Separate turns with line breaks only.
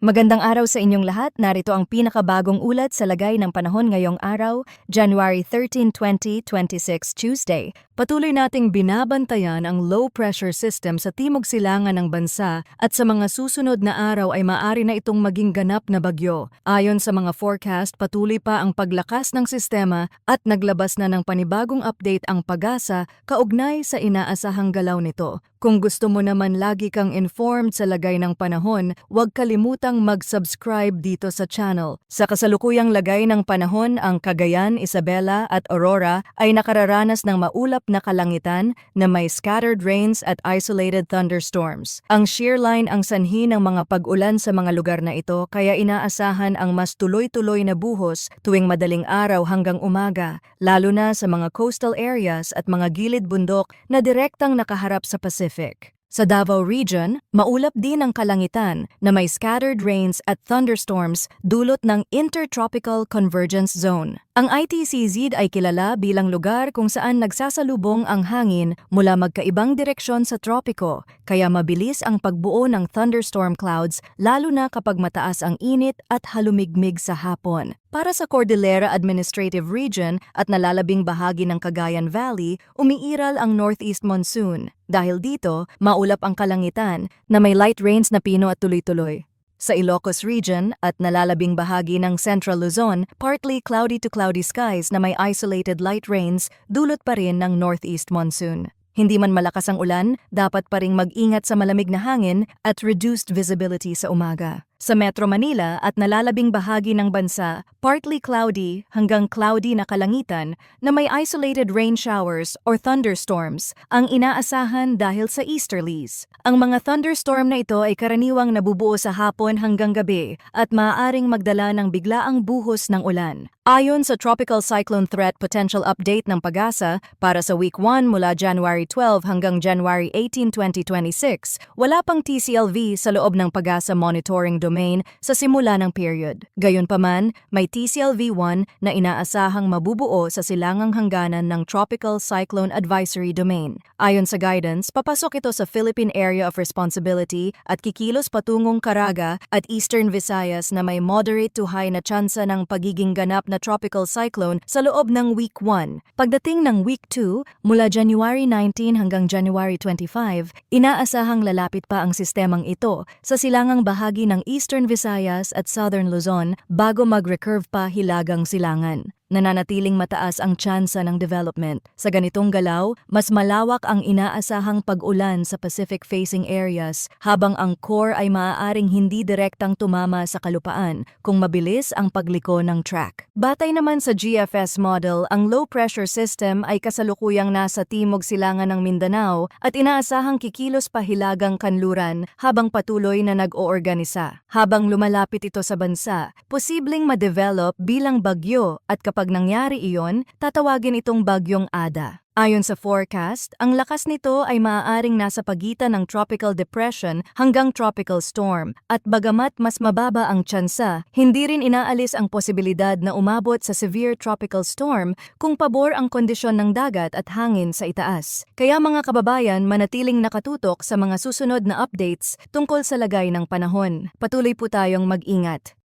Magandang araw sa inyong lahat. Narito ang pinakabagong ulat sa lagay ng panahon ngayong araw, January 13, 2026, Tuesday. Patuloy nating binabantayan ang low pressure system sa timog silangan ng bansa at sa mga susunod na araw ay maaari na itong maging ganap na bagyo. Ayon sa mga forecast, patuloy pa ang paglakas ng sistema at naglabas na ng panibagong update ang PAGASA kaugnay sa inaasahang galaw nito. Kung gusto mo naman lagi kang informed sa lagay ng panahon, huwag kalimutang mag-subscribe dito sa channel. Sa kasalukuyang lagay ng panahon, ang Cagayan, Isabela at Aurora ay nakararanas ng maulap na kalangitan na may scattered rains at isolated thunderstorms. Ang shear line ang sanhi ng mga pag-ulan sa mga lugar na ito kaya inaasahan ang mas tuloy-tuloy na buhos tuwing madaling araw hanggang umaga, lalo na sa mga coastal areas at mga gilid bundok na direktang nakaharap sa Pacific. Sa Davao Region, maulap din ang kalangitan na may scattered rains at thunderstorms dulot ng Intertropical Convergence Zone. Ang ITCZ ay kilala bilang lugar kung saan nagsasalubong ang hangin mula magkaibang direksyon sa tropiko, kaya mabilis ang pagbuo ng thunderstorm clouds lalo na kapag mataas ang init at halumigmig sa hapon. Para sa Cordillera Administrative Region at nalalabing bahagi ng Cagayan Valley, umiiral ang northeast monsoon. Dahil dito, maulap ang kalangitan na may light rains na pino at tuloy-tuloy. Sa Ilocos Region at nalalabing bahagi ng Central Luzon, partly cloudy to cloudy skies na may isolated light rains dulot pa rin ng northeast monsoon. Hindi man malakas ang ulan, dapat pa ring mag-ingat sa malamig na hangin at reduced visibility sa umaga. Sa Metro Manila at nalalabing bahagi ng bansa, partly cloudy hanggang cloudy na kalangitan na may isolated rain showers or thunderstorms ang inaasahan dahil sa easterlies. Ang mga thunderstorm na ito ay karaniwang nabubuo sa hapon hanggang gabi at maaaring magdala ng biglaang buhos ng ulan. Ayon sa Tropical Cyclone Threat Potential Update ng PAGASA, para sa Week 1 mula January 12 hanggang January 18, 2026, wala pang TCLV sa loob ng PAGASA monitoring domain sa simula ng period. Gayunpaman, may TCLV-1 na inaasahang mabubuo sa silangang hangganan ng Tropical Cyclone Advisory Domain. Ayon sa guidance, papasok ito sa Philippine Area of Responsibility at kikilos patungong Caraga at Eastern Visayas na may moderate to high na tsansa ng pagiging ganap na tropical cyclone sa loob ng Week 1. Pagdating ng Week 2, mula January 19 hanggang January 25, inaasahang lalapit pa ang sistemang ito sa silangang bahagi ng Eastern Visayas at Southern Luzon bago mag-recurve pa hilagang silangan. Nananatiling mataas ang tsansa ng development. Sa ganitong galaw, mas malawak ang inaasahang pag-ulan sa Pacific-facing areas habang ang core ay maaaring hindi direktang tumama sa kalupaan kung mabilis ang pagliko ng track. Batay naman sa GFS model, ang low-pressure system ay kasalukuyang nasa timog silangan ng Mindanao at inaasahang kikilos pa hilagang kanluran habang patuloy na nag-oorganisa. Habang lumalapit ito sa bansa, posibleng ma-develop bilang bagyo at kapag nangyari iyon, tatawagin itong bagyong Ada. Ayon sa forecast, ang lakas nito ay maaaring nasa pagitan ng tropical depression hanggang tropical storm at bagamat mas mababa ang tsansa, hindi rin inaalis ang posibilidad na umabot sa severe tropical storm kung pabor ang kondisyon ng dagat at hangin sa itaas. Kaya mga kababayan, manatiling nakatutok sa mga susunod na updates tungkol sa lagay ng panahon. Patuloy po tayong mag-ingat.